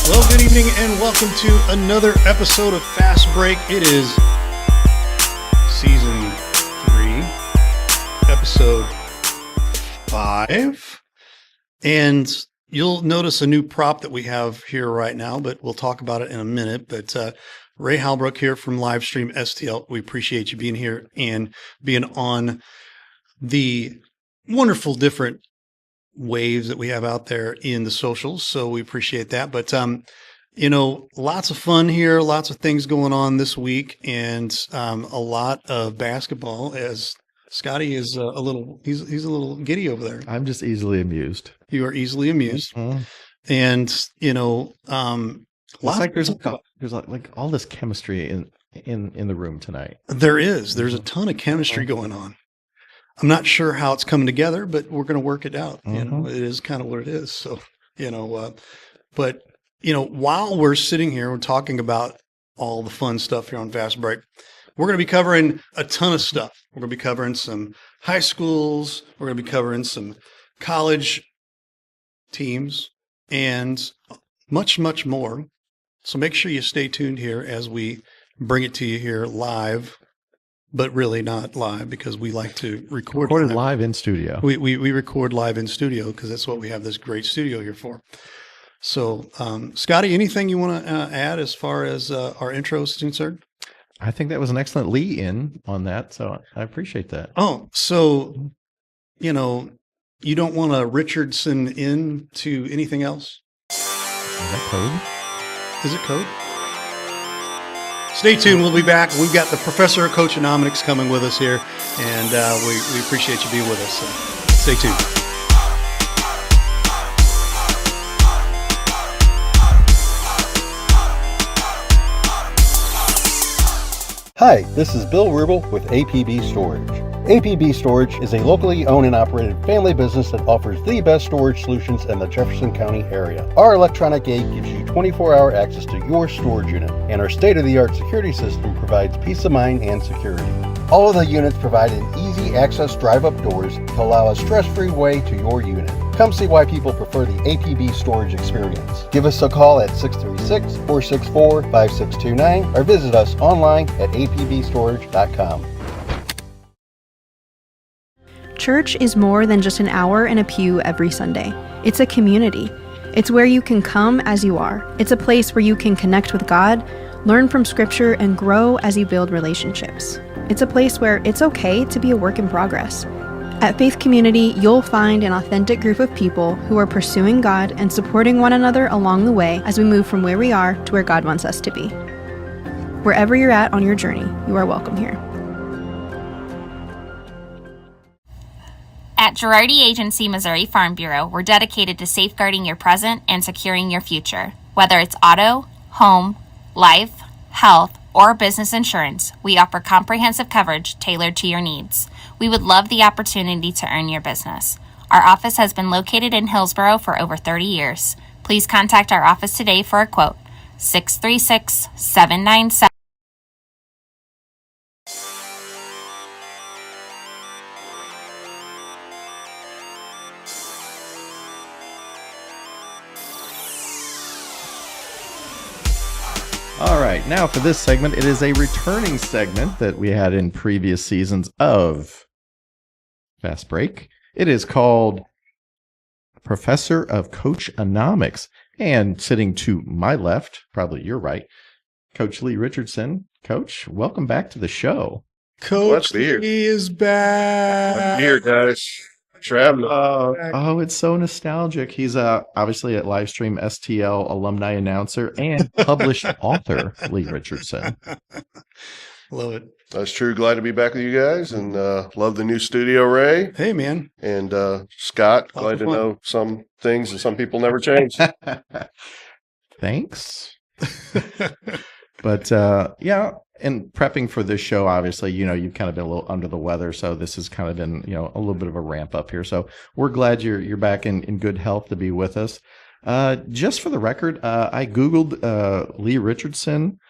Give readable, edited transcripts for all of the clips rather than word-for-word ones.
Well, good evening and welcome to another episode of Fast Break. It is season 3, episode 5. And you'll notice a new prop that we have here right now, but we'll talk about it in a minute. But Ray Halbrook here from Livestream STL. We appreciate you being here and being on the wonderful different waves that we have out there in the socials. So we appreciate that. But, lots of fun here, lots of things going on this week, and a lot of basketball as Scotty is he's a little giddy over there. I'm just easily amused. You are easily amused. Mm-hmm. And, there's like all this chemistry in the room tonight. There's a ton of chemistry going on. I'm not sure how it's coming together, but we're going to work it out. Mm-hmm. It is kind of what it is. So, while we're sitting here, we're talking about all the fun stuff here on Fast Break. We're going to be covering a ton of stuff. We're going to be covering some high schools. We're going to be covering some college teams and much, much more. So make sure you stay tuned here as we bring it to you here live. But really not live because we like to record live in studio. We record live in studio because that's what we have this great studio here for. So, Scotty, anything you want to add as far as our intro is concerned? I think that was an excellent lead-in on that, so I appreciate that. Oh, so, you don't want to Richardson into anything else? Is that code? Is it code? Stay tuned. We'll be back. We've got the Professor of Coachonomics coming with us here, and we appreciate you being with us. So stay tuned. Hi, this is Bill Rubel with APB Storage. APB Storage is a locally owned and operated family business that offers the best storage solutions in the Jefferson County area. Our electronic gate gives you 24-hour access to your storage unit, and our state-of-the-art security system provides peace of mind and security. All of the units provide an easy access drive-up doors to allow a stress-free way to your unit. Come see why people prefer the APB storage experience. Give us a call at 636-464-5629 or visit us online at apbstorage.com. Church is more than just an hour in a pew every Sunday. It's a community. It's where you can come as you are. It's a place where you can connect with God, learn from Scripture, and grow as you build relationships. It's a place where it's okay to be a work in progress. At Faith Community, you'll find an authentic group of people who are pursuing God and supporting one another along the way as we move from where we are to where God wants us to be. Wherever you're at on your journey, you are welcome here. At Girardi Agency Missouri Farm Bureau, we're dedicated to safeguarding your present and securing your future. Whether it's auto, home, life, health, or business insurance, we offer comprehensive coverage tailored to your needs. We would love the opportunity to earn your business. Our office has been located in Hillsboro for over 30 years. Please contact our office today for a quote. 636-797. All right, now for this segment, it is a returning segment that we had in previous seasons of Fast Break. It is called Professor of Coachonomics. And sitting to my left, probably your right, Coach Lee Richardson. Coach, welcome back to the show. Coach Lee is back. I'm here, guys. Traveling. Oh, it's so nostalgic. He's obviously at Livestream STL alumni announcer and published author, Lee Richardson. Love it. That's true. Glad to be back with you guys, and love the new studio, Ray. Hey, man. And Scott, glad to know some things and some people never change. Thanks. But yeah, and prepping for this show, obviously, you've kind of been a little under the weather, so this has kind of been, a little bit of a ramp up here. So we're glad you're back in good health to be with us. Just for the record, I Googled Lee Richardson,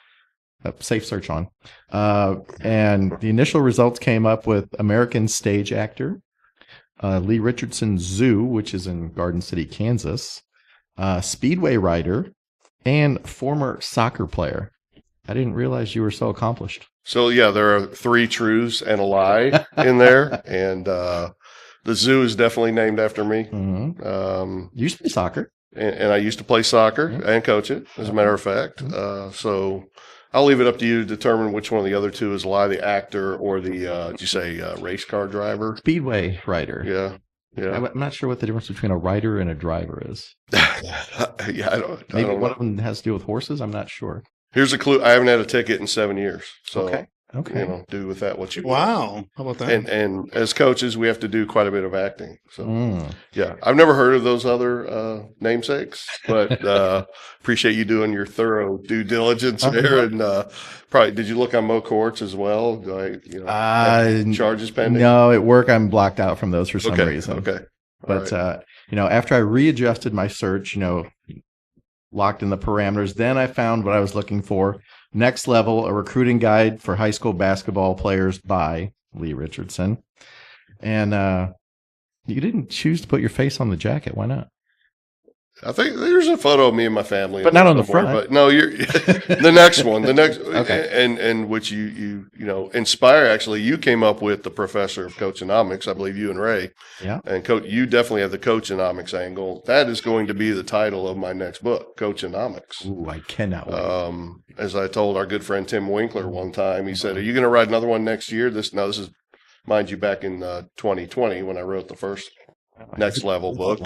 safe search on, and the initial results came up with American stage actor, Lee Richardson Zoo, which is in Garden City, Kansas, speedway rider, and former soccer player. I didn't realize you were so accomplished. So yeah, there are 3 truths and a lie in there, and the zoo is definitely named after me. You used to play soccer. And I used to play soccer and coach it, as a matter of fact. So I'll leave it up to you to determine which one of the other 2 is a lie, the actor or the, did you say race car driver? Speedway rider. Yeah. Yeah. I'm not sure what the difference between a rider and a driver is. Yeah, I don't Maybe know. one of them has to do with horses. I'm not sure. Here's a clue. I haven't had a ticket in 7 years. So, Okay. do with that what you want. Wow. How about that? And as coaches, we have to do quite a bit of acting. So, yeah, I've never heard of those other namesakes, but appreciate you doing your thorough due diligence there. And probably, did you look on Mo Courts as well? Charges pending? No, at work I'm blocked out from those for some reason. Okay. But, after I readjusted my search, locked in the parameters, then I found what I was looking for. Next Level, a recruiting guide for high school basketball players by Lee Richardson. And you didn't choose to put your face on the jacket. Why not? I think there's a photo of me and my family, but not on the front. But no, you're the next one. The next, and which you inspire. Actually, you came up with the professor of coachonomics. I believe you and Ray. Yeah. And you definitely have the coachonomics angle. That is going to be the title of my next book, Coachonomics. Ooh, I cannot wait. As I told our good friend Tim Winkler one time, he said, "Are you going to write another one next year?" This is, mind you, back in 2020 when I wrote the first Next Level book.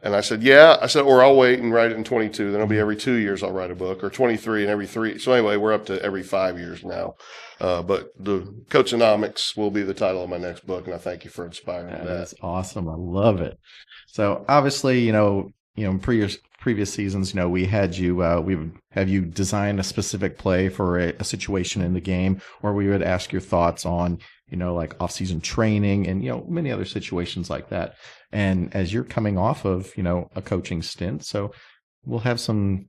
And I said, yeah. I said, or I'll wait and write it in 22. Then it'll be every 2 years I'll write a book, or 23 and every 3. So anyway, we're up to every 5 years now. But the Coachonomics will be the title of my next book, and I thank you for inspiring that. That's awesome. I love it. So obviously, in previous seasons, we had you, we would have you design a specific play for a situation in the game, or we would ask your thoughts on, like off-season training and, many other situations like that. And as you're coming off of, a coaching stint, so we'll have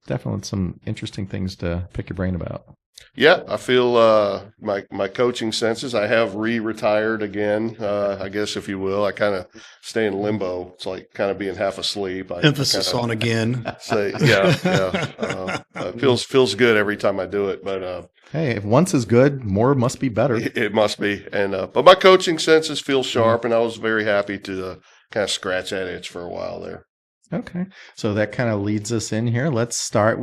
definitely some interesting things to pick your brain about. Yeah, I feel my coaching senses. I have re-retired again, I guess, if you will. I kind of stay in limbo. It's like kind of being half asleep. Emphasis on again. Say, yeah. Feels good every time I do it. But hey, if once is good, more must be better. It must be. And but my coaching senses feel sharp, and I was very happy to kind of scratch that itch for a while there. Okay, so that kind of leads us in here. Let's start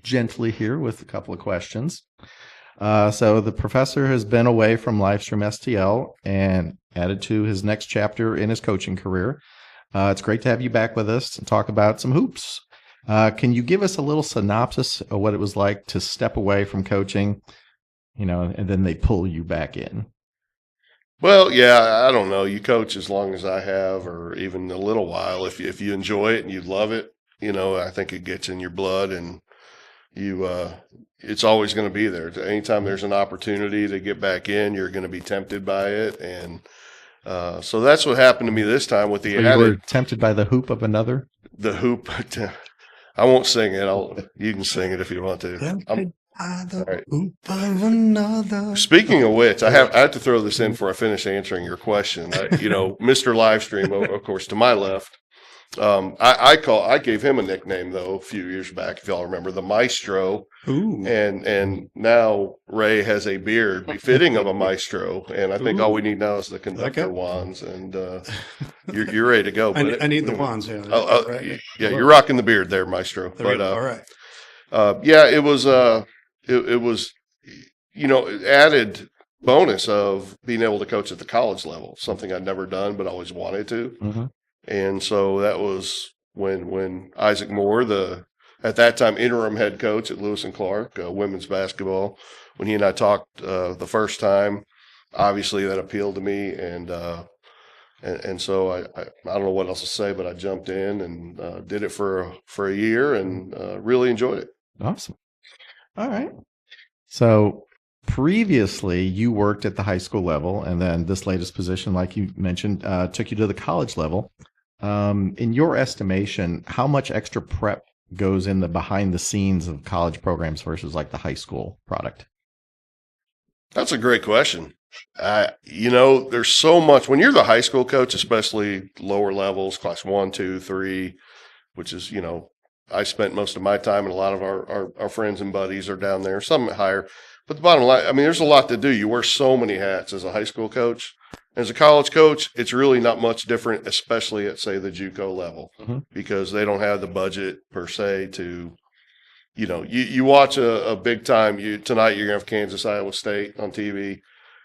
gently here with a couple of questions. So the professor has been away from Livestream STL and added to his next chapter in his coaching career. It's great to have you back with us and talk about some hoops. Can you give us a little synopsis of what it was like to step away from coaching, and then they pull you back in? Well, yeah, I don't know. You coach as long as I have, or even a little while. If you enjoy it and you love it, I think it gets in your blood, and it's always going to be there. Anytime there's an opportunity to get back in, you're going to be tempted by it. And so that's what happened to me this time with the You were tempted by the hoop of another? The hoop. I won't sing it. You can sing it if you want to. Right. Speaking of which, I have to throw this in before I finish answering your question. Mr. Livestream, of course, to my left. I gave him a nickname though a few years back, if y'all remember, the Maestro. Ooh. And now Ray has a beard befitting of a maestro, and I think all we need now is the conductor wands, and you're ready to go. I need the wands. Yeah. Right. Yeah, you're rocking the beard there, Maestro. All right. It was added bonus of being able to coach at the college level, something I'd never done but always wanted to. Mm-hmm. And so that was when Isaac Moore, at that time interim head coach at Lewis and Clark women's basketball, when he and I talked the first time, obviously that appealed to me, and so I don't know what else to say, but I jumped in and did it for a year and really enjoyed it. Awesome. All right. So previously you worked at the high school level, and then this latest position, like you mentioned, took you to the college level. In your estimation, how much extra prep goes in the behind the scenes of college programs versus like the high school product? That's a great question. There's so much when you're the high school coach, especially lower levels, class 1, 2, 3, which is, I spent most of my time, and a lot of our friends and buddies are down there, some higher. But the bottom line, I mean, there's a lot to do. You wear so many hats as a high school coach. As a college coach, it's really not much different, especially at, say, the JUCO level, because they don't have the budget per se to, you watch a big time. Tonight you're going to have Kansas, Iowa State on TV,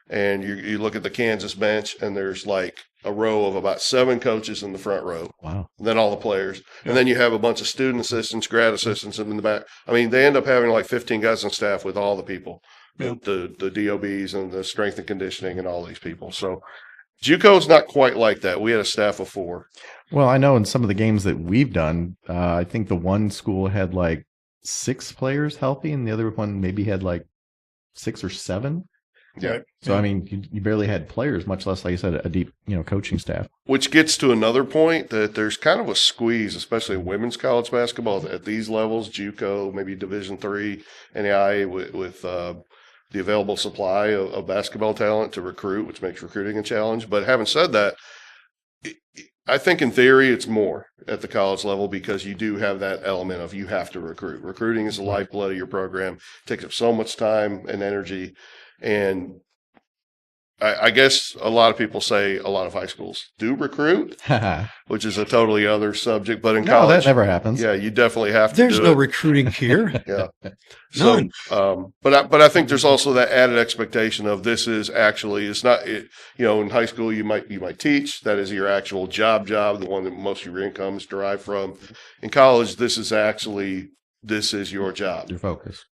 and you look at the Kansas bench, and there's like a row of about 7 coaches in the front row. Wow. And then all the players. Yeah. And then you have a bunch of student assistants, grad assistants in the back. I mean, they end up having like 15 guys on staff with all the people, the DOBs and the strength and conditioning and all these people. So JUCO's not quite like that. We had a staff of 4. Well, I know in some of the games that we've done, I think the one school had like 6 players healthy, and the other one maybe had like 6 or 7. Yeah. So, I mean, you barely had players, much less, like you said, a deep, coaching staff. Which gets to another point that there's kind of a squeeze, especially in women's college basketball at these levels, JUCO, maybe Division III, NAIA, with the available supply of basketball talent to recruit, which makes recruiting a challenge. But having said that, I think in theory it's more at the college level because you do have that element of you have to recruit. Recruiting is the lifeblood of your program. It takes up so much time and energy. And I guess a lot of people say a lot of high schools do recruit, which is a totally other subject. But in college, that never happens. Yeah, you definitely have to. There's no recruiting here. Yeah, none. So, but I think there's also that added expectation of this is actually it's not. In high school you might teach, that is your actual job, the one that most of your income is derived from. In college, this is your job. Your focus.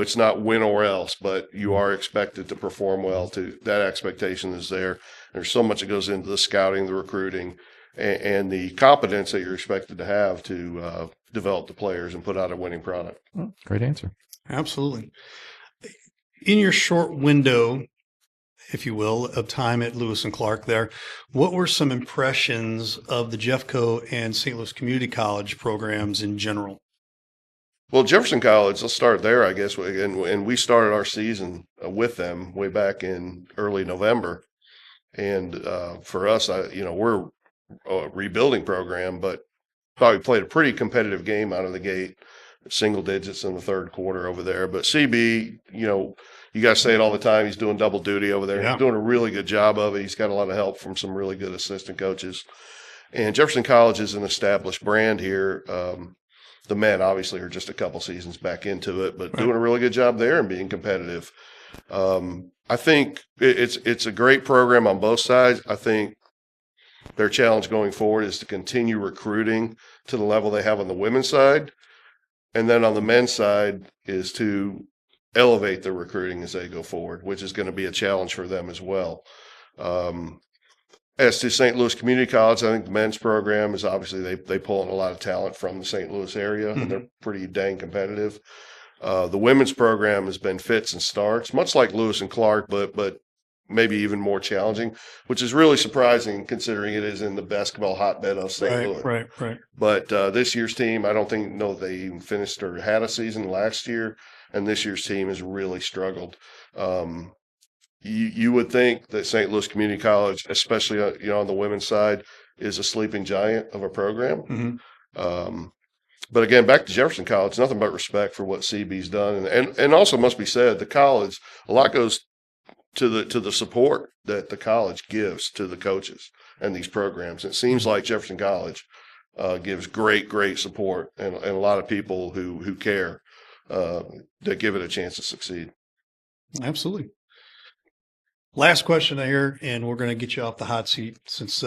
It's not win or else, but you are expected to perform well. That expectation is there. There's so much that goes into the scouting, the recruiting, and the competence that you're expected to have to develop the players and put out a winning product. Great answer. Absolutely. In your short window, if you will, of time at Lewis and Clark there, what were some impressions of the Jeffco and St. Louis Community College programs in general? Well, Jefferson College, let's start there, I guess. And we started our season with them way back in early November. And for us, we're a rebuilding program, but thought we played a pretty competitive game out of the gate, single digits in the third quarter over there. But CB, you guys say it all the time, he's doing double duty over there. Yeah. He's doing a really good job of it. He's got a lot of help from some really good assistant coaches. And Jefferson College is an established brand here. The men obviously are just a couple seasons back into it, but doing a really good job there and being competitive. I think it's a great program on both sides. I think their challenge going forward is to continue recruiting to the level they have on the women's side. And then on the men's side is to elevate the recruiting as they go forward, which is going to be a challenge for them as well. As to St. Louis Community College, I think the men's program is obviously they pull in a lot of talent from the St. Louis area, and they're pretty dang competitive. The women's program has been fits and starts, much like Lewis and Clark, but maybe even more challenging, which is really surprising considering it is in the basketball hotbed of St. Louis. Right. But this year's team, I don't know they even finished or had a season last year, and this year's team has really struggled. You would think that St. Louis Community College, especially on the women's side, is a sleeping giant of a program. But again, back to Jefferson College, nothing but respect for what CB's done, and also must be said, the college, a lot goes to the support that the college gives to the coaches and these programs. It seems like Jefferson College gives great support and a lot of people who care that give it a chance to succeed. Absolutely. Last question here, and we're going to get you off the hot seat since.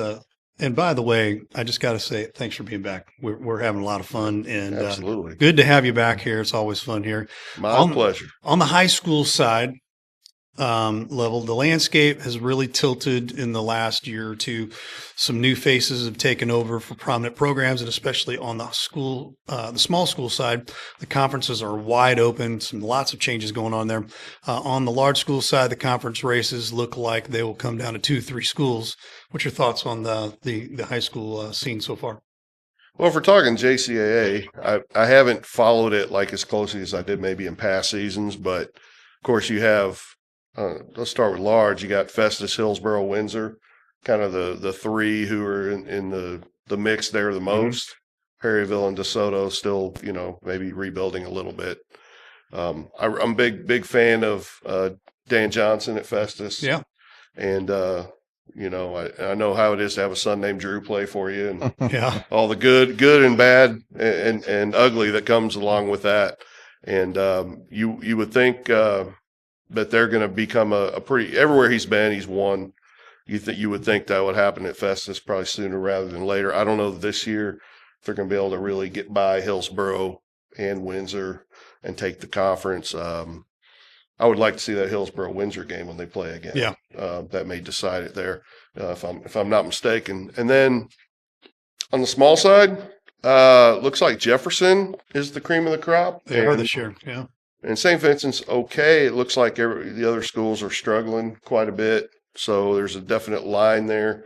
And by the way, I just got to say thanks for being back. We're having a lot of fun, and absolutely good to have you back here. It's always fun here. My pleasure. On the high school side level, the landscape has really tilted in the last year or two. Some new faces have taken over for prominent programs, and especially on the small school side, the conferences are wide open. Lots of changes going on there. On the large school side, the conference races look like they will come down to 2-3 schools. What's your thoughts on the high school scene so far? Well, if we're talking JCAA, I haven't followed it like as closely as I did maybe in past seasons, but of course you have. Let's start with large. You got Festus, Hillsborough, Windsor, kind of the three who are in the mix there the most. Perryville and DeSoto still, maybe rebuilding a little bit. I'm a big fan of Dan Johnson at Festus. Yeah. And, I know how it is to have a son named Drew play for you, and Yeah. all the good and bad and ugly that comes along with that. And you would think that they're going to become a pretty, everywhere he's been, he's won. You would think that would happen at Festus probably sooner rather than later. I don't know this year if they're going to be able to really get by Hillsboro and Windsor and take the conference. I would like to see that Hillsboro-Windsor game when they play again. Yeah. That may decide it there, if I'm not mistaken. And then on the small side, looks like Jefferson is the cream of the crop. They are this year. Yeah. And St. Vincent's okay. It looks like the other schools are struggling quite a bit. So there's a definite line there.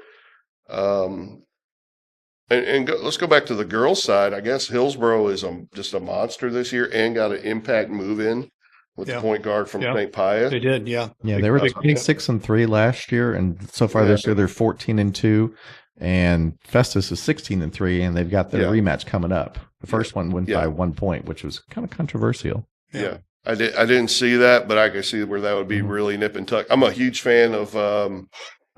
Let's go back to the girls' side. I guess Hillsboro is just a monster this year and got an impact move in with the point guard from St. Pius. They did, yeah. Yeah, they were 26-3 last year, and so far this year they're 14-2, and Festus is 16-3, and they've got their rematch coming up. The first one went by 1 point, which was kind of controversial. Yeah. I didn't see that, but I can see where that would be really nip and tuck. I'm a huge fan of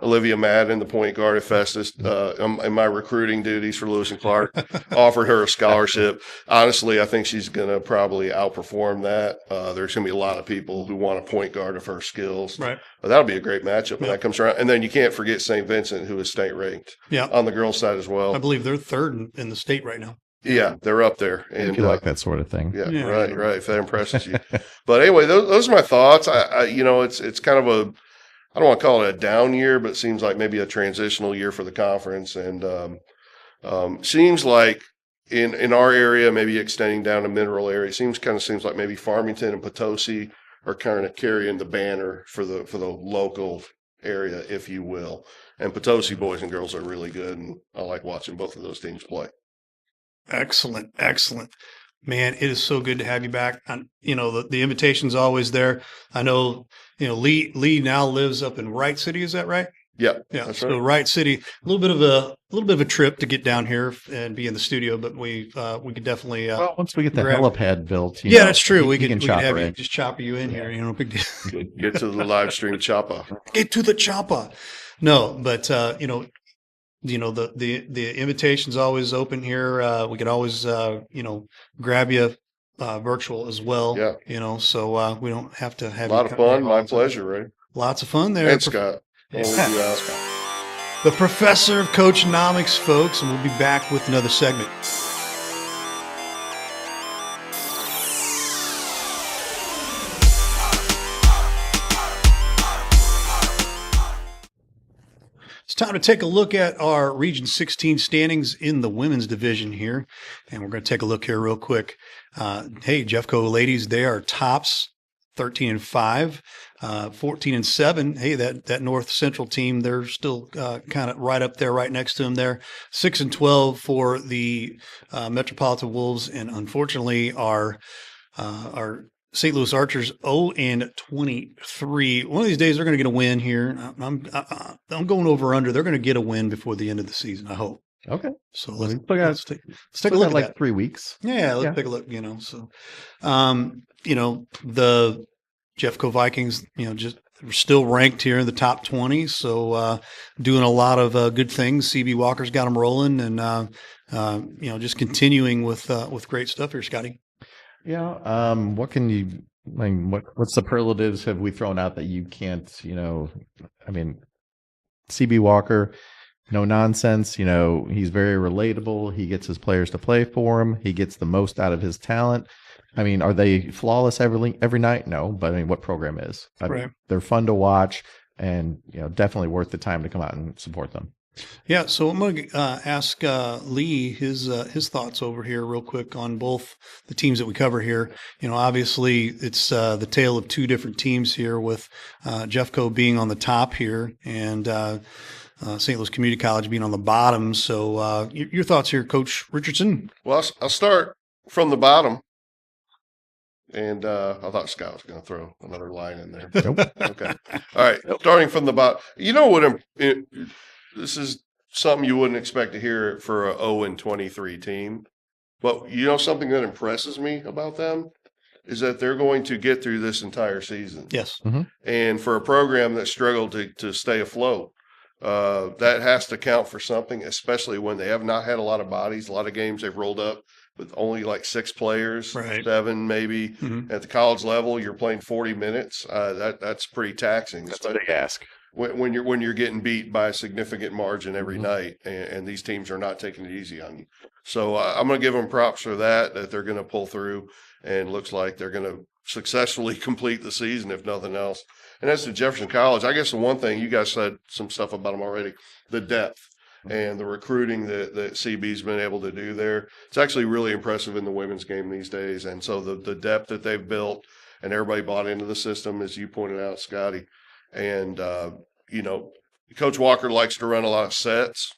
Olivia Madden, the point guard at Festus. In my recruiting duties for Lewis and Clark, offered her a scholarship. Honestly, I think she's going to probably outperform that. There's going to be a lot of people who want a point guard of her skills. Right. But that'll be a great matchup when that comes around. And then you can't forget St. Vincent, who is state ranked on the girls' side as well. I believe they're third in the state right now. Yeah, they're up there. And if you like that sort of thing. Yeah, right. If that impresses you. But anyway, those are my thoughts. It's kind of I don't want to call it a down year, but it seems like maybe a transitional year for the conference. And seems like in our area, maybe extending down to Mineral area, seems like maybe Farmington and Potosi are kind of carrying the banner for the local area, if you will. And Potosi boys and girls are really good, and I like watching both of those teams play. Excellent. Man, it is so good to have you back. The invitation's always there. I know, Lee now lives up in Wright City. Is that right? Yeah. That's so right. Wright City, a little bit of a trip to get down here and be in the studio, but we could definitely. Once we get the helipad built, that's true. We can have you just chopper you in here. Big deal. Get to the live stream chopper. Get to the chopper. No, but the invitation's always open here. We could always grab you virtual as well. Yeah. So we don't have to have a lot of fun. My pleasure, Ray. Lots of fun there. And Scott. The professor of coachnomics, folks, and we'll be back with another segment. It's time to take a look at our Region 16 standings in the women's division here. And we're going to take a look here real quick. Hey, Jeffco ladies, they are tops, 13-5, 14-7. Hey, that North Central team, they're still kind of right up there, right next to them there. 6-12 for the Metropolitan Wolves. And unfortunately, our St. Louis Archers 0-23. One of these days they're going to get a win here. I'm going over under. They're going to get a win before the end of the season, I hope. Okay. So let's take a look at like 3 weeks. Yeah, let's take a look, So the Jeffco Vikings, just still ranked here in the top 20, so doing a lot of good things. CB Walker's got them rolling, and just continuing with great stuff here, Scotty. Yeah. What can you? What superlatives have we thrown out that you can't? CB Walker, no nonsense. He's very relatable. He gets his players to play for him. He gets the most out of his talent. Are they flawless every night? No, but what program is? They're fun to watch, and definitely worth the time to come out and support them. Yeah, so I'm going to ask Lee his thoughts over here real quick on both the teams that we cover here. Obviously it's the tale of two different teams here, with Jeffco being on the top here and St. Louis Community College being on the bottom. So your thoughts here, Coach Richardson? Well, I'll start from the bottom. And I thought Scott was going to throw another line in there. Nope. Okay. All right. Starting from the bottom. This is something you wouldn't expect to hear for a 0-23 team. But you know something that impresses me about them is that they're going to get through this entire season. Yes. And for a program that struggled to stay afloat, that has to count for something, especially when they have not had a lot of bodies. A lot of games they've rolled up with only like 6 players, Right. 7 maybe. At the college level, you're playing 40 minutes. That's pretty taxing. That's a big ask. When you're getting beat by a significant margin every night, and these teams are not taking it easy on you. So I'm going to give them props for that they're going to pull through, and looks like they're going to successfully complete the season, if nothing else. And as to Jefferson College, I guess the one thing you guys said some stuff about them already, the depth and the recruiting that CB's been able to do there. It's actually really impressive in the women's game these days. And so the depth that they've built, and everybody bought into the system, as you pointed out, Scotty. And, you know, Coach Walker likes to run a lot of sets.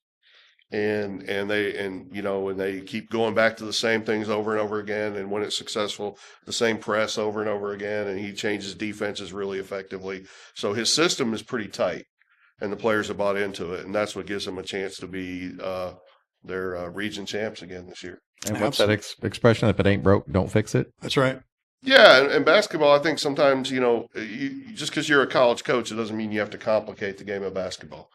And they keep going back to the same things over and over again. And when it's successful, the same press over and over again. And he changes defenses really effectively. So his system is pretty tight, and the players have bought into it. And that's what gives them a chance to be their region champs again this year. And what's that expression? If it ain't broke, don't fix it. That's right. Yeah, and basketball, I think sometimes, just because you're a college coach, it doesn't mean you have to complicate the game of basketball.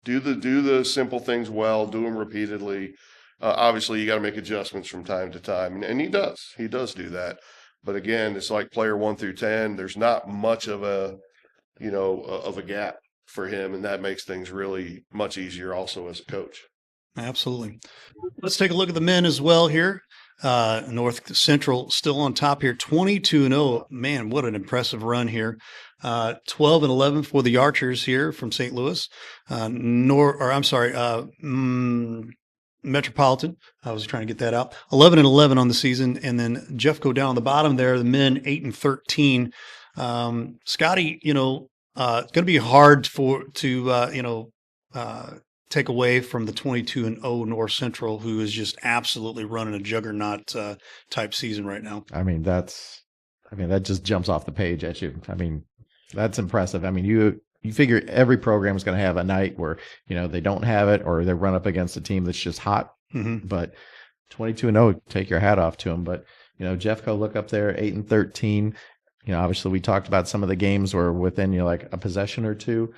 Do the simple things well, do them repeatedly. Obviously, you got to make adjustments from time to time, and he does do that. But again, it's like player 1 through 10. There's not much of a gap for him, and that makes things really much easier also as a coach. Absolutely. Let's take a look at the men as well here. North Central still on top here, 22-0. Man, what an impressive run here. 12-11 for the Archers here from St. Louis. Metropolitan. I was trying to get that out. 11-11 on the season, and then Jeffco down on the bottom there. The men 8-13. Scotty, it's going to be hard to take away from the 22-0 North Central, who is just absolutely running a juggernaut type season right now. That just jumps off the page at you. That's impressive. You figure every program is going to have a night where, they don't have it, or they run up against a team that's just hot. But 22-0, take your hat off to them. But, Jeffco, look up there, 8-13. Obviously we talked about some of the games were within, like a possession or two.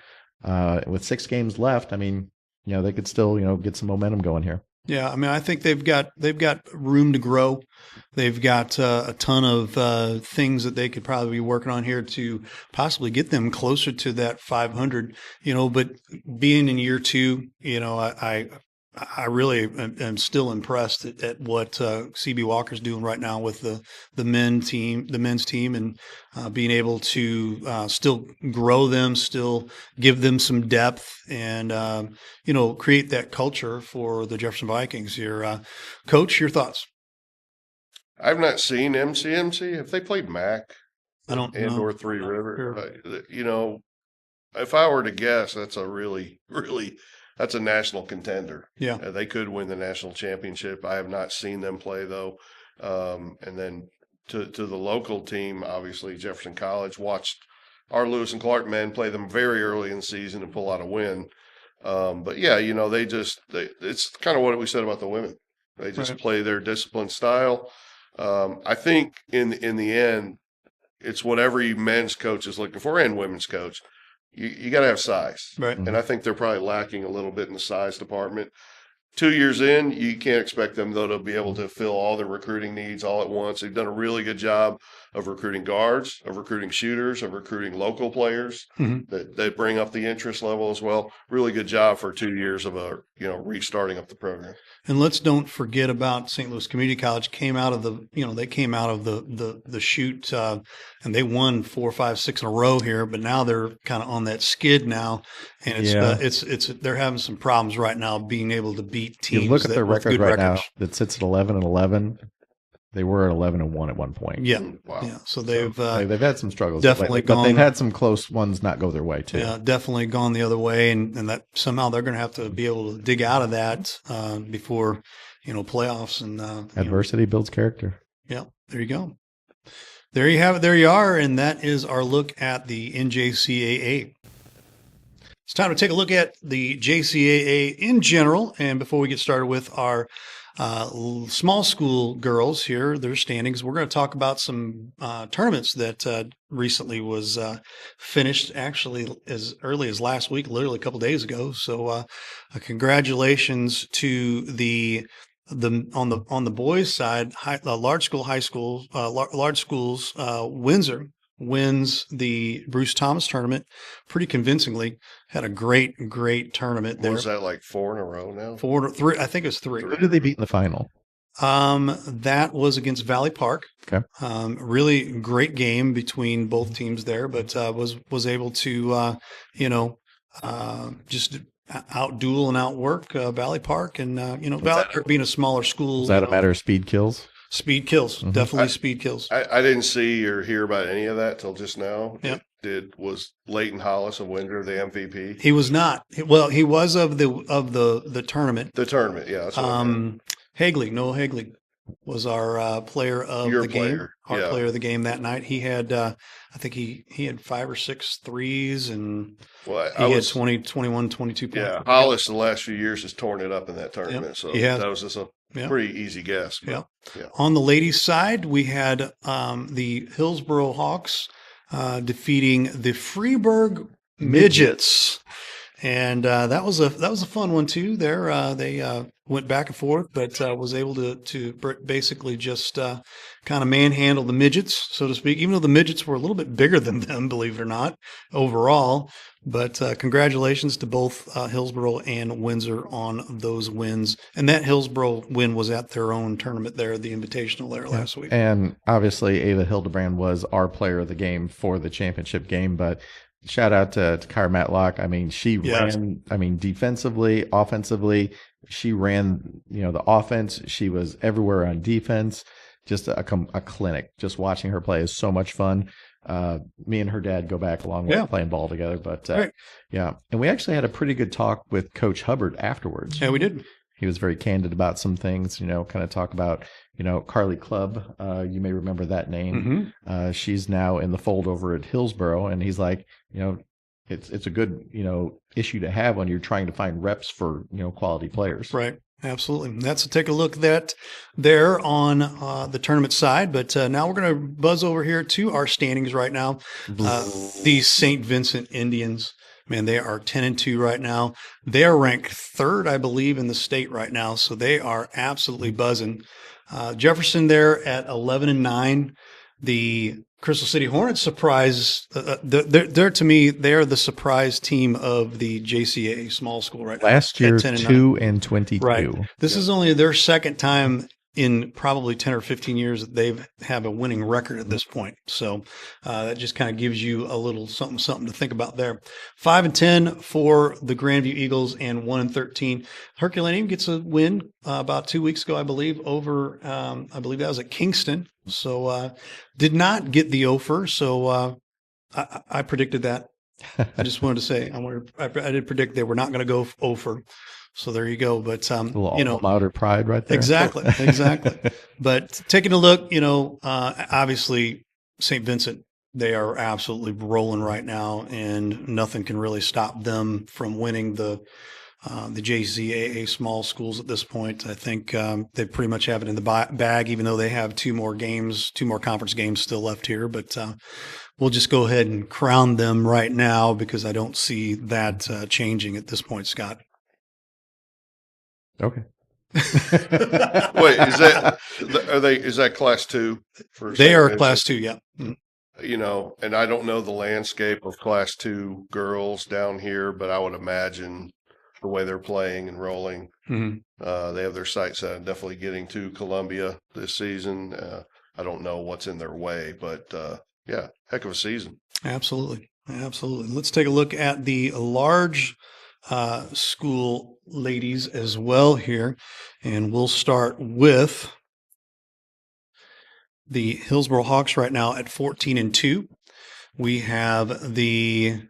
With 6 games left, they could still, get some momentum going here. Yeah, I think they've got room to grow. They've got a ton of things that they could probably be working on here to possibly get them closer to that 500. But being in year 2, I really am still impressed at what CB Walker's doing right now with the men's team, and being able to still grow them, still give them some depth, and create that culture for the Jefferson Vikings here. Coach, your thoughts? I've not seen MCMC. Have they played MAC? I don't know. And or Three River. Sure. If I were to guess, that's a really, really. That's a national contender. Yeah. They could win the national championship. I have not seen them play, though. And then to the local team, obviously, Jefferson College, watched our Lewis and Clark men play them very early in the season and pull out a win. But, yeah, it's kind of what we said about the women. They just play their disciplined style. I think in the end, it's what every men's coach is looking for, and women's coach. You got to have size. Right. And I think they're probably lacking a little bit in the size department. 2 years in, you can't expect them, though, to be able to fill all the recruiting needs all at once. They've done a really good job of recruiting guards, of recruiting shooters, of recruiting local players that bring up the interest level as well. Really good job for 2 years of restarting up the program. And let's don't forget about St. Louis Community College. Came out of the chute, and they won 4, 5, 6 in a row here. But now they're kind of on that skid now, and they're having some problems right now being able to beat teams. You look at their record right records. now that sits at 11-11. They were at 11-1 at one point. Yeah, wow. Yeah. So they've had some struggles. Definitely but gone. They've had some close ones not go their way too. Yeah, definitely gone the other way, and that somehow they're going to have to be able to dig out of that before playoffs and adversity builds character. Yeah, there you go. There you have it. There you are, and that is our look at the NJCAA. It's time to take a look at the JCAA in general, and before we get started with our small school girls here, their standings. We're going to talk about some tournaments that recently was finished, actually as early as last week, literally a couple days ago. So congratulations to the on the boys side, large schools. Windsor wins the Bruce Thomas tournament pretty convincingly. Had a great tournament there. Was that like 4 in a row now? 3. I think it was 3. Who did they beat in the final? That was against Valley Park. Okay. Really great game between both teams there, but was able to just outduel and outwork Valley Park, and Valley Park being a smaller school. Is that a matter of speed kills? Speed kills, definitely speed kills. I didn't see or hear about any of that till just now. Yeah. Was Leighton Hollis of Windsor the MVP? He was not. Well, he was of the tournament. The tournament, yeah. That's what I meant. Noah Hagley was our player of Your the game. player, Our yeah. player of the game that night. He had, I think he had 5 or 6 threes, and Well, he had 20, 21, 22 points. Yeah, Hollis the last few years has torn it up in that tournament. Yep. So Yeah. that was just a Yeah. pretty easy guess. But, Yeah. yeah. On the ladies' side, we had the Hillsboro Hawks defeating the Freeburg Midgets. And that was a fun one too. There they went back and forth, but was able to basically just kind of manhandle the midgets, so to speak. Even though the midgets were a little bit bigger than them, believe it or not, overall. But congratulations to both Hillsboro and Windsor on those wins. And that Hillsboro win was at their own tournament there, the Invitational there last week. And obviously, Ava Hildebrand was our player of the game for the championship game, but shout out to Kyra Matlock. I mean, she ran, defensively, offensively, she ran, the offense. She was everywhere on defense. Just a clinic. Just watching her play is so much fun. Me and her dad go back a long way playing ball together, but Right. yeah. And we actually had a pretty good talk with Coach Hubbard afterwards. Yeah, we did. He was very candid about some things, kind of talk about, Carly Clubb. You may remember that name. Mm-hmm. She's now in the fold over at Hillsboro. And he's like, it's a good, issue to have when you're trying to find reps for, quality players. Right. Absolutely. That's a take a look there on the tournament side. But now we're going to buzz over here to our standings right now. The St. Vincent Indians, man, they are 10-2 right now. They are ranked 3rd, I believe, in the state right now. So they are absolutely buzzing. Jefferson there at 11-9. The Crystal City Hornets surprise. They're to me, they're the surprise team of the JCA small school right now. Last year, 2-22. Right. This is only their second time in probably 10 or 15 years that they've have a winning record at this point. So that just kind of gives you a little something to think about there. 5-10 for the Grandview Eagles and 1-13. Herculaneum gets a win about 2 weeks ago, I believe, over I believe that was at Kingston. So did not get the offer. So I predicted that. I just wanted to say I did predict they were not going to go offer. So there you go. But, alma mater pride right there. Exactly. But taking a look, obviously St. Vincent, they are absolutely rolling right now, and nothing can really stop them from winning the JCAA small schools at this point. I think they pretty much have it in the bag, even though they have 2 more conference games still left here. But we'll just go ahead and crown them right now because I don't see that changing at this point, Scott. Okay. Wait, is that class 2? They are class 2, yeah. Mm-hmm. And I don't know the landscape of class 2 girls down here, but I would imagine the way they're playing and rolling, they have their sights set on definitely getting to Columbia this season. I don't know what's in their way, but yeah, heck of a season. Absolutely. Let's take a look at the large school ladies as well here, and we'll start with the Hillsboro Hawks right now at 14-2. We have the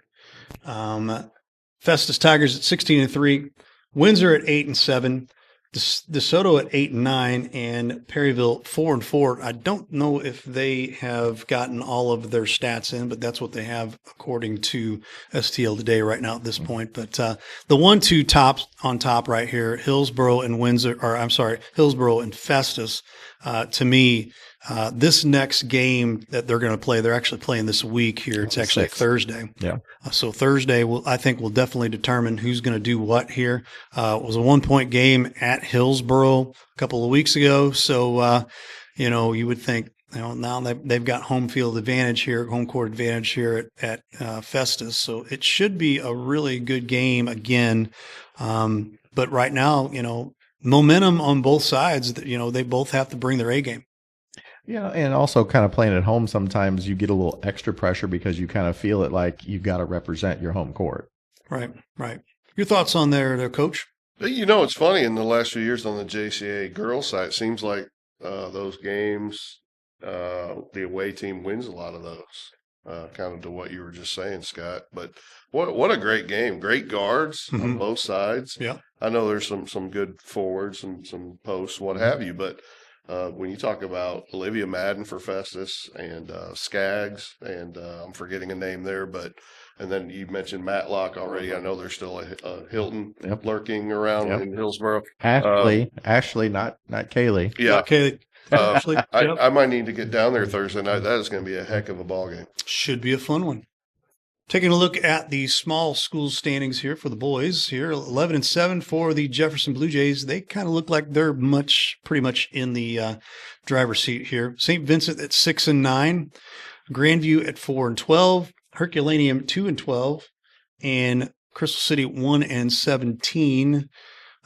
Festus Tigers at 16-3, Windsor at 8-7, DeSoto at 8-9 and Perryville 4-4. I don't know if they have gotten all of their stats in, but that's what they have according to STL today right now at this point. But the 1-2 tops on top right here, Hillsboro and Hillsboro and Festus. To me, this next game that they're going to play, they're actually playing this week here. It's actually Thursday. Yeah. So Thursday, I think will definitely determine who's going to do what here. It was a 1-point game at Hillsboro a couple of weeks ago. So, you would think, now they've got home field advantage here, home court advantage here at Festus. So it should be a really good game again. But right now, momentum on both sides, they both have to bring their A game. Yeah, and also kind of playing at home, sometimes you get a little extra pressure because you kind of feel it like you've got to represent your home court. Right. Your thoughts on there, Coach? It's funny in the last few years on the JCA girls side, it seems like those games, the away team wins a lot of those, kind of to what you were just saying, Scott. But what a great game. Great guards on both sides. Yeah. I know there's some good forwards, some posts, what have you, but when you talk about Olivia Madden for Festus and Skaggs, and I'm forgetting a name there, and then you mentioned Matlock already. I know there's still a Hilton lurking around in Hillsboro. Ashley, not Kaylee. Yeah. Not Kaylee. Ashley, I might need to get down there Thursday night. That is going to be a heck of a ball game. Should be a fun one. Taking a look at the small school standings here for the boys here, 11-7 for the Jefferson Blue Jays. They kind of look like they're pretty much in the driver's seat here. St. Vincent at 6-9, Grandview at 4-12, Herculaneum 2-12, and Crystal City 1-17.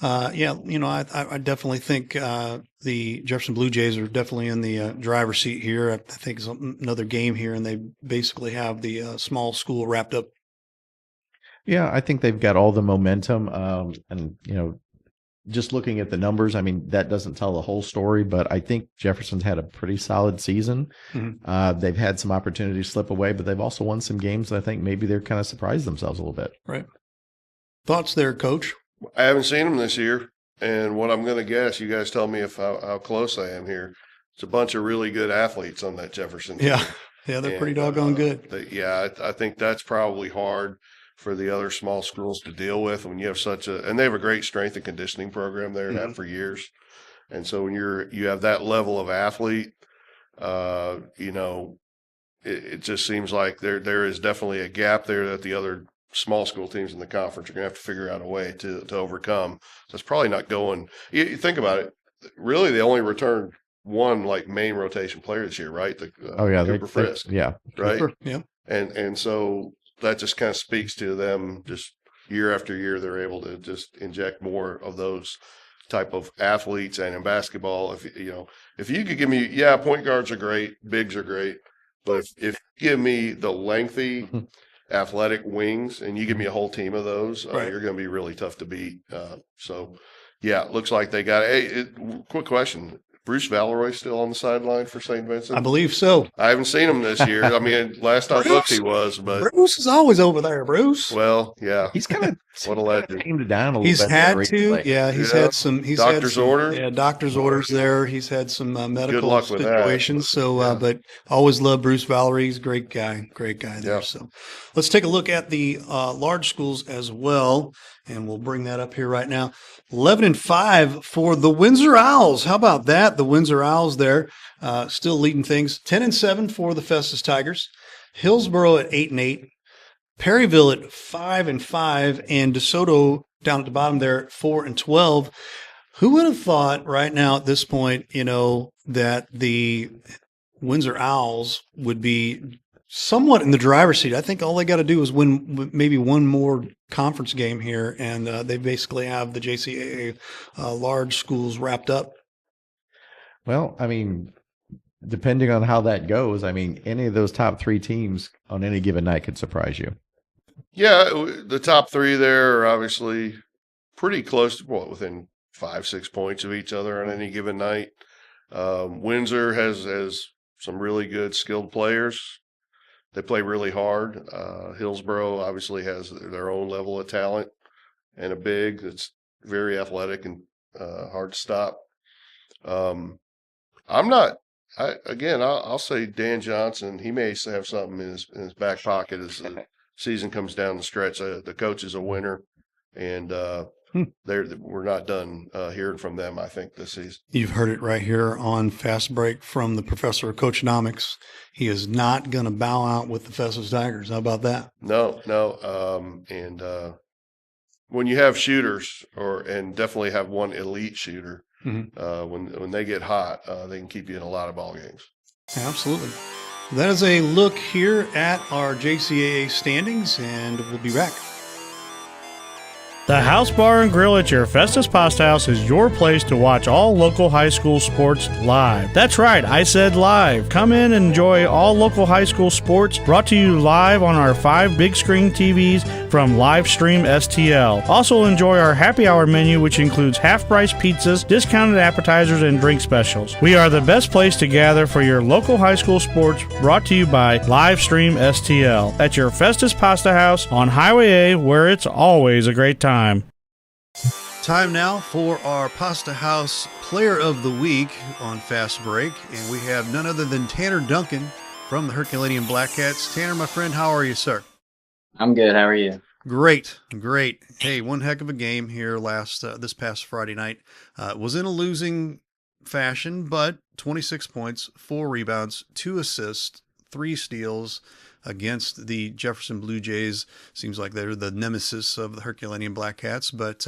I definitely think the Jefferson Blue Jays are definitely in the driver's seat here. I think it's another game here, and they basically have the small school wrapped up. Yeah, I think they've got all the momentum. And, just looking at the numbers, I mean, that doesn't tell the whole story, but I think Jefferson's had a pretty solid season. Mm-hmm. They've had some opportunities slip away, but they've also won some games that I think maybe they're kind of surprised themselves a little bit. Right. Thoughts there, Coach? I haven't seen them this year, and what I'm going to guess, you guys tell me how close I am here. It's a bunch of really good athletes on that Jefferson team. Yeah, they're pretty doggone good. I think that's probably hard for the other small schools to deal with when you have and they have a great strength and conditioning program there, had for years. And so when you have that level of athlete, it just seems like there is definitely a gap there that the other small school teams in the conference are going to have to figure out a way to overcome. So it's probably not going. You think about it. Really, they only returned one main rotation player this year, right? Cooper Frisk, right? Cooper, yeah. And so that just kind of speaks to them. Just year after year, they're able to just inject more of those type of athletes. And in basketball, if you could give me, point guards are great, bigs are great, but if you give me the lengthy athletic wings and you give me a whole team of those, you're going to be really tough to beat. It looks like they got quick question. Bruce Valeroy still on the sideline for St. Vincent? I believe so. I haven't seen him this year. I mean, last I looked he was, but Bruce is always over there, Bruce. Well, yeah. He's kind of what a legend. Tamed down a little bit. He's had to. Yeah, he's had some doctor's orders. Yeah, doctor's orders there. He's had some medical situations. That. So but always loved Bruce Valerie. He's a great guy there. Yeah. So let's take a look at the large schools as well. And we'll bring that up here right now. 11-5 for the Windsor Owls. How about that? The Windsor Owls there, still leading things. 10-7 for the Festus Tigers. Hillsboro at 8-8. Perryville at 5-5, and DeSoto down at the bottom there at 4-12. Who would have thought right now at this point, that the Windsor Owls would be somewhat in the driver's seat? I think all they got to do is win maybe one more conference game here, and they basically have the JCAA large schools wrapped up. Well, I mean, depending on how that goes, I mean, any of those top three teams on any given night could surprise you. Yeah, the top three there are obviously pretty close to within 5-6 points of each other on any given night. Windsor has some really good skilled players. They play really hard. Hillsboro obviously has their own level of talent and a big that's very athletic and hard to stop. I'll say Dan Johnson. He may have something in his back pocket as the season comes down the stretch. The coach is a winner, and we're not done hearing from them, I think, this season. You've heard it right here on Fast Break from the professor of Coachonomics. He is not going to bow out with the Festus Tigers. How about that? No. And when you have shooters, and definitely have one elite shooter, when they get hot, they can keep you in a lot of ball games. Absolutely. That is a look here at our JCAA standings, and we'll be back. The House Bar and Grill at your Festus Pasta House is your place to watch all local high school sports live. That's right, I said live. Come in and enjoy all local high school sports brought to you live on our 5 big screen TVs from Livestream STL. Also enjoy our happy hour menu, which includes half-price pizzas, discounted appetizers, and drink specials. We are the best place to gather for your local high school sports, brought to you by Livestream STL at your Festus Pasta House on Highway A, where it's always a great time. Time now for our Pasta House Player of the Week on Fast Break, and we have none other than Tanner Duncan from the Herculaneum Black Cats. Tanner, my friend, how are you, sir? I'm good. How are you? Great. Hey, one heck of a game here this past Friday night. Was in a losing fashion, but 26 points, 4 rebounds, 2 assists, 3 steals against the Jefferson Blue Jays. Seems like they're the nemesis of the Herculaneum Black Cats, but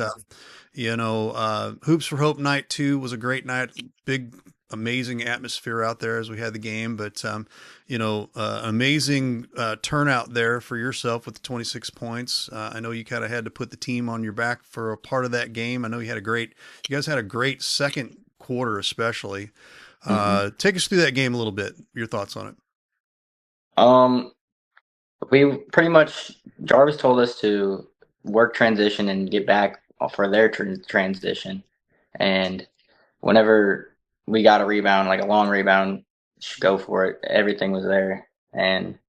Hoops for Hope night 2 was a great night. Big, amazing atmosphere out there as we had the game, but amazing turnout there for yourself with the 26 points. I know you kind of had to put the team on your back for a part of that game. I know you guys had a great second quarter, especially. Take us through that game a little bit. Your thoughts on it? We pretty much, Jarvis told us to work transition and get back for their transition. And whenever we got a rebound, like a long rebound, go for it. Everything was there. And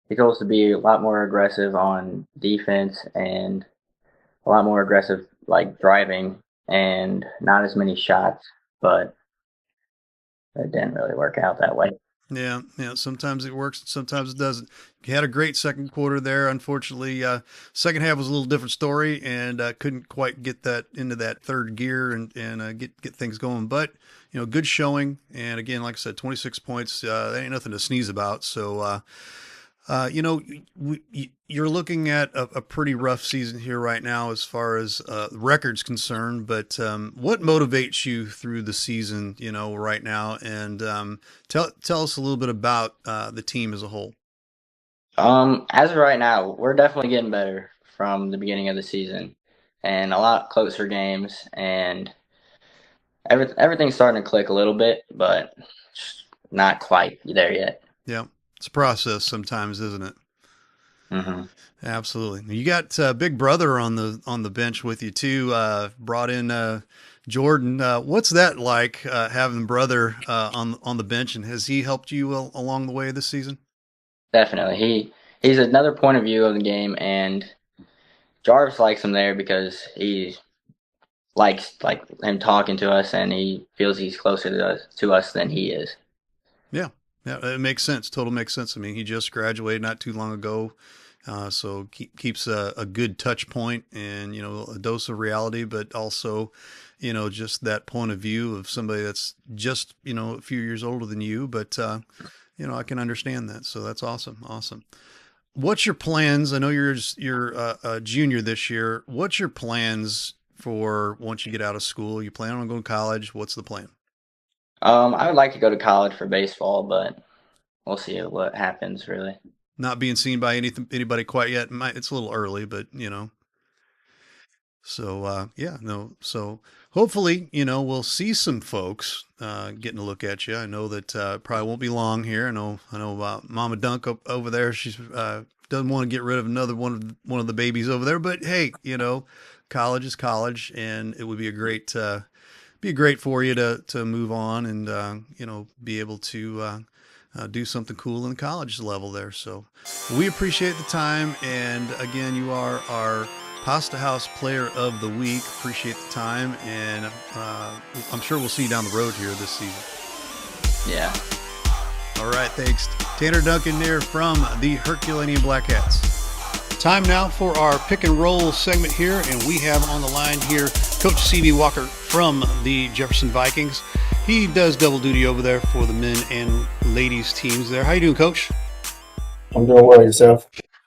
he told us to be a lot more aggressive on defense and a lot more aggressive, like driving, and not as many shots, but it didn't really work out that way. Yeah. Sometimes it works, sometimes it doesn't. You had a great second quarter there. Unfortunately, second half was a little different story, and couldn't quite get that into that third gear and get things going. But good showing. And again, like I said, 26 points. That ain't nothing to sneeze about. So, you're looking at a pretty rough season here right now as far as records concerned, but what motivates you through the season, right now? And tell us a little bit about the team as a whole. As of right now, we're definitely getting better from the beginning of the season, and a lot closer games, and everything's starting to click a little bit, but not quite there yet. Yeah. It's a process sometimes, isn't it? Mm-hmm. Absolutely. You got Big Brother on the bench with you too. Brought in Jordan. What's that like, having brother on the bench, and has he helped you along the way this season? Definitely. He's another point of view of the game, and Jarvis likes him there because he likes him talking to us, and he feels he's closer to us than he is. Yeah. Yeah, it makes sense. Total makes sense. I mean, he just graduated not too long ago, so keeps a good touch point and, a dose of reality, but also, just that point of view of somebody that's just, a few years older than you. But, I can understand that. So that's awesome. Awesome. What's your plans? I know you're a junior this year. What's your plans for once you get out of school? You plan on going to college? What's the plan? I would like to go to college for baseball, but we'll see what happens, really. Not being seen by anybody quite yet. It's a little early, but, So, So hopefully, we'll see some folks getting a look at you. I know that probably won't be long here. I know about Mama Dunk over there. She's doesn't want to get rid of another one of the babies over there. But, hey, college is college, and it would be be great for you to move on and, be able to do something cool in the college level there. So we appreciate the time. And again, you are our Pasta House Player of the Week. Appreciate the time, and I'm sure we'll see you down the road here this season. Yeah. All right, thanks. Tanner Duncan there from the Herculaneum Black Hats. Time now for our pick and roll segment here, and we have on the line here Coach C.B. Walker from the Jefferson Vikings. He does double duty over there for the men and ladies teams there. How you doing, Coach? I'm doing well. Yourself?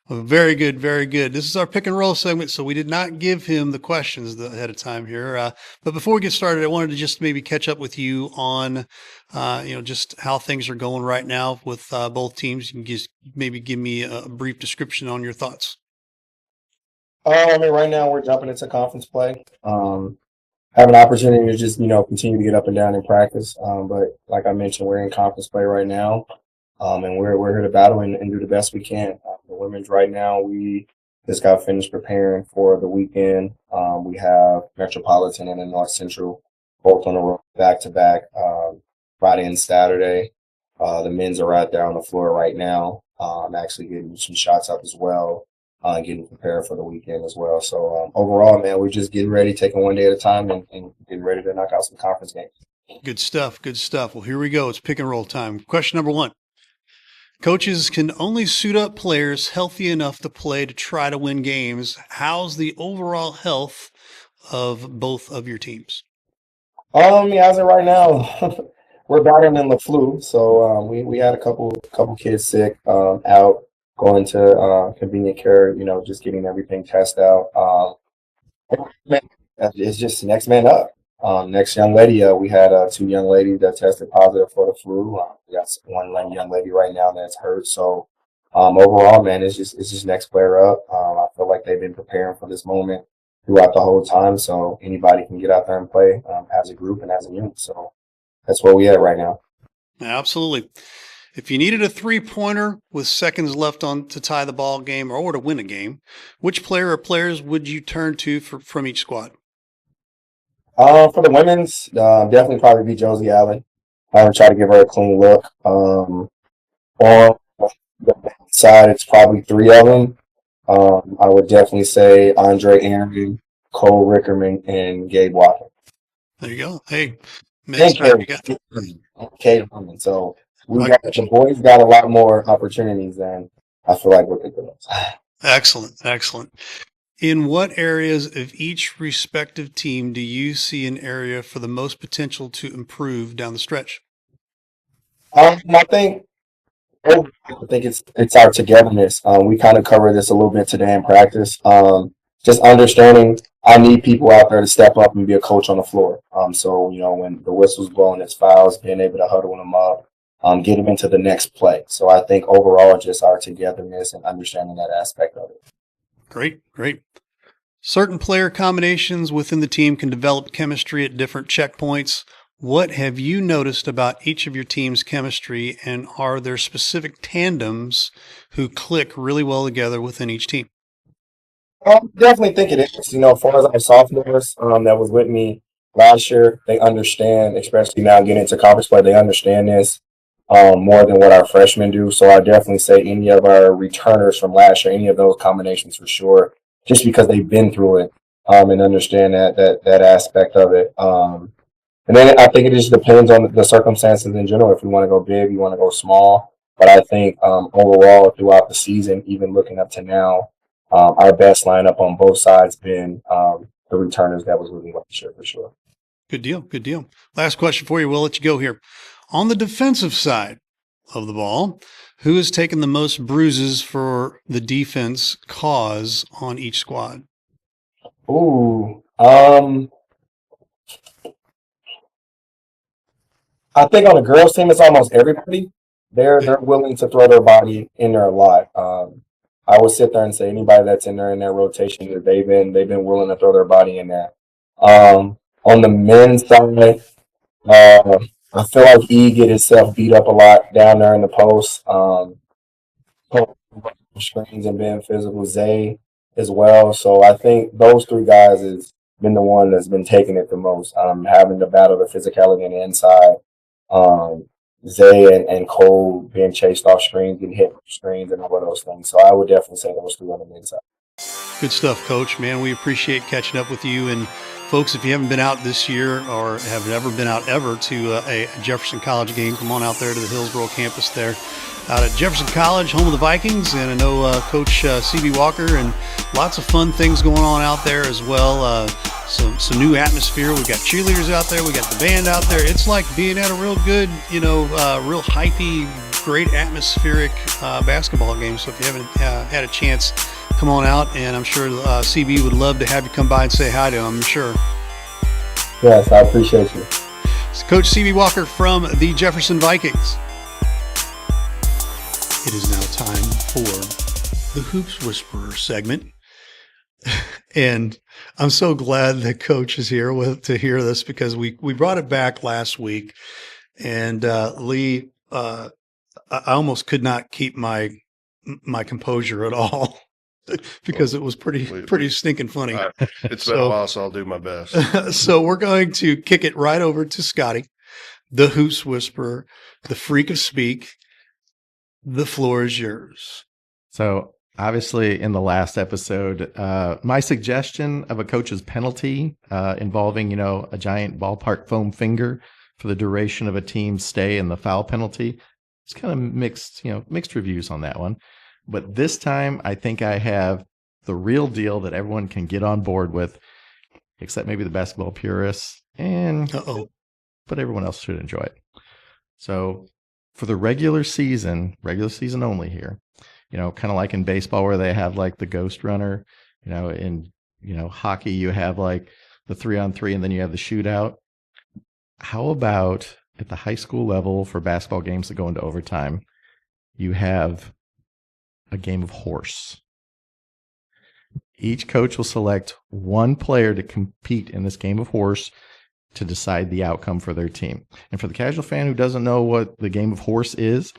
Very good, very good. This is our pick and roll segment, so we did not give him the questions ahead of time here. But before we get started, I wanted to just maybe catch up with you on, just how things are going right now with both teams. You can just maybe give me a brief description on your thoughts. Right now we're jumping into conference play. Have an opportunity to just, continue to get up and down in practice. But like I mentioned, we're in conference play right now. And we're here to battle and do the best we can. The women's right now, we just got finished preparing for the weekend. We have Metropolitan and then North Central both on the road back to back, Friday and Saturday. The men's are right there on the floor right now. I'm actually getting some shots up as well, getting prepared for the weekend as well. So overall, man, we're just getting ready, taking one day at a time and getting ready to knock out some conference games. Good stuff. Good stuff. Well, here we go. It's pick and roll time. Question number 1. Coaches can only suit up players healthy enough to play to try to win games. How's the overall health of both of your teams? As of right now, we're battling the flu. So we had a couple kids sick, out going to convenient care. Just getting everything tested out. It's just next man up. Next young lady, we had 2 young ladies that tested positive for the flu. We got one young lady right now that's hurt. So overall, man, it's just next player up. I feel like they've been preparing for this moment throughout the whole time. So anybody can get out there and play as a group and as a unit. So that's where we at right now. Absolutely. If you needed a 3-pointer with seconds left on to tie the ball game or to win a game, which player or players would you turn to from each squad? For the women's, definitely probably be Josie Allen. I would try to give her a clean look. On the side, it's probably 3 of them. I would definitely say Andre Aaron, Cole Rickerman, and Gabe Walker. There you go. Hey, And Kate Herman. So the boys got a lot more opportunities than I feel like we're the girls. Excellent. Excellent. In what areas of each respective team do you see an area for the most potential to improve down the stretch? I think it's our togetherness. We kind of covered this a little bit today in practice. Just understanding I need people out there to step up and be a coach on the floor. So when the whistle's blowing, it's fouls, being able to huddle them up, get them into the next play. So I think overall, just our togetherness and understanding that aspect of it. Great, great. Certain player combinations within the team can develop chemistry at different checkpoints. What have you noticed about each of your team's chemistry, and are there specific tandems who click really well together within each team? Definitely think it is. As far as our sophomores that was with me last year, they understand, especially now getting into conference play, they understand this more than what our freshmen do. So I definitely say any of our returners from last year, any of those combinations for sure, just because they've been through it and understand that aspect of it. And then I think it just depends on the circumstances in general. If we want to go big, we want to go small. But I think overall throughout the season, even looking up to now, our best lineup on both sides been the returners that was really last year for sure. Good deal. Good deal. Last question for you. We'll let you go here. On the defensive side of the ball, who has taken the most bruises for the defense cause on each squad? Ooh, I think on the girls' team, it's almost everybody. They're willing to throw their body in there a lot. I would sit there and say anybody that's in there in that rotation, they've been willing to throw their body in there. On the men's side, I feel like he get himself beat up a lot down there in the post. Screens and being physical, Zay as well. So I think those 3 guys has been the one that's been taking it the most. Having to battle the physicality on the inside. Zay and Cole being chased off screens, getting hit with screens, and all of those things. So I would definitely say those 3 on the inside. Good stuff, Coach. Man, we appreciate catching up with you. And folks, if you haven't been out this year or have never been out ever to a Jefferson College game, come on out there to the Hillsborough campus there out at Jefferson College, home of the Vikings. And I know Coach CB Walker, and lots of fun things going on out there as well. Some new atmosphere. We've got cheerleaders out there. We got the band out there. It's like being at a real good, real hypey, great atmospheric basketball game. So if you haven't had a chance, come on out, and I'm sure CB would love to have you come by and say hi to him, I'm sure. Yes, I appreciate you. It's Coach CB Walker from the Jefferson Vikings. It is now time for the Hoops Whisperer segment. And I'm so glad that Coach is here to hear this, because we brought it back last week, and Lee, I almost could not keep my composure at all. Because it was pretty stinking funny. It's been a while, so I'll do my best. So we're going to kick it right over to Scotty, the Hoops Whisperer, the freak of speak. The floor is yours. So obviously in the last episode, my suggestion of a coach's penalty involving, a giant ballpark foam finger for the duration of a team's stay and the foul penalty, it's kind of mixed reviews on that one. But this time, I think I have the real deal that everyone can get on board with, except maybe the basketball purists, but everyone else should enjoy it. So for the regular season only here, kind of like in baseball where they have like the ghost runner, in hockey you have like the 3-on-3 and then you have the shootout. How about at the high school level for basketball games that go into overtime, you have a game of horse. Each coach will select one player to compete in this game of horse to decide the outcome for their team. And for the casual fan who doesn't know what the game of horse is,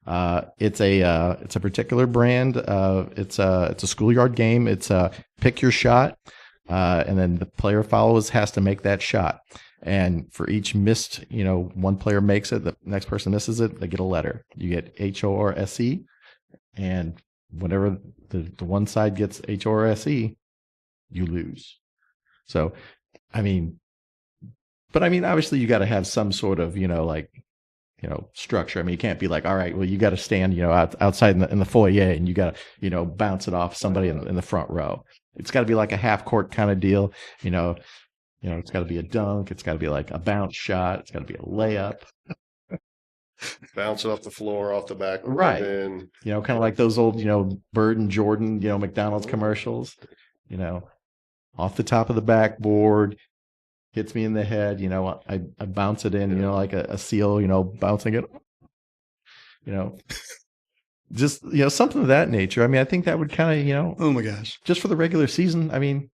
it's a particular brand. It's a schoolyard game. It's pick your shot, and then the player has to make that shot. And for each missed, one player makes it, the next person misses it, they get a letter. You get HORSE. And whenever the one side gets HORSE, you lose. So, obviously you got to have some sort of, structure. You can't be like, all right, well, you got to stand, outside in the foyer, and you got to, bounce it off somebody in the front row. It's got to be like a half court kind of deal. It's got to be a dunk. It's got to be like a bounce shot. It's got to be a layup. Bounce it off the floor, off the back. Right. And, kind of like those old, Bird and Jordan, McDonald's commercials, off the top of the backboard, hits me in the head, I bounce it in, like a seal, bouncing it, just, something of that nature. I think that would kind of, oh my gosh, just for the regular season, a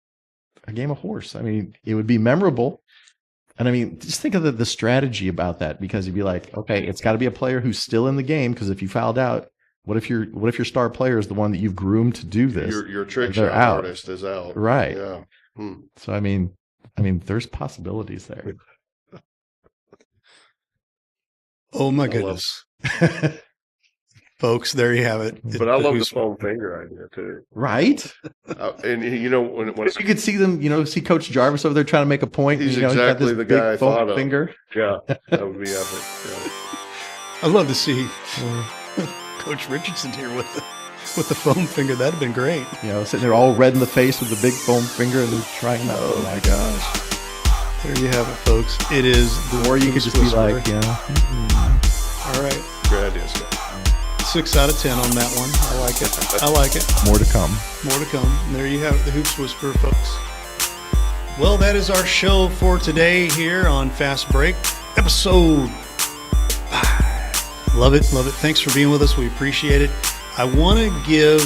game of horse. It would be memorable. And just think of the strategy about that, because you'd be like, okay, it's got to be a player who's still in the game, because if you fouled out, what if your star player is the one that you've groomed to do this? Your trick shot artist is out. Right. Yeah. So there's possibilities there. Oh my goodness. Folks, there you have it. But I love the foam finger idea too. Right? And when you could see them, see Coach Jarvis over there trying to make a point. He's exactly got this the guy I thought of. Finger. Yeah, that would be epic. Yeah. I'd love to see Coach Richardson here with the foam finger. That'd have been great. Sitting there all red in the face with the big foam finger, and they're trying. Oh my gosh! There you have it, folks. It is the. Or you could just be like, All right. Great idea, Scott. 6 out of 10 on that one. I like it. More to come. And there you have it, the Hoops Whisperer, folks. Well, that is our show for today here on Fast Break, episode 5. Love it. Thanks for being with us. We appreciate it. I want to give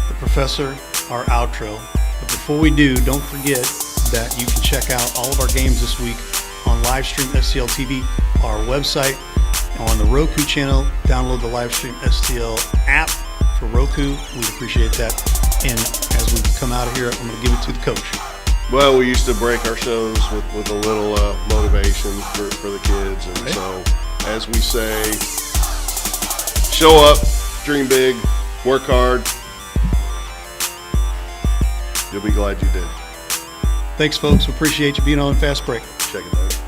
the professor our outro. But before we do, don't forget that you can check out all of our games this week on Livestream STL TV, our website, on the Roku channel. Download the Livestream STL app for Roku. We'd appreciate that. And as we come out of here, I'm going to give it to the coach. Well, we used to break our shows with a little motivation for the kids. And so, as we say, show up, dream big, work hard, You'll be glad you did. Thanks, folks. Appreciate you being on Fast Break. Check it out.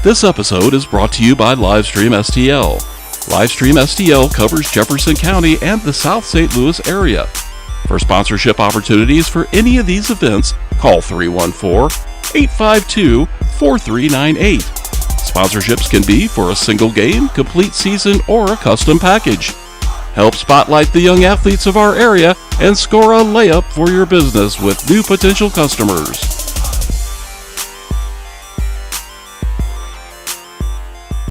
This episode is brought to you by Livestream STL. Livestream STL covers Jefferson County and the South St. Louis area. For sponsorship opportunities for any of these events, call 314-852-4398. Sponsorships can be for a single game, complete season, or a custom package. Help spotlight the young athletes of our area and score a layup for your business with new potential customers.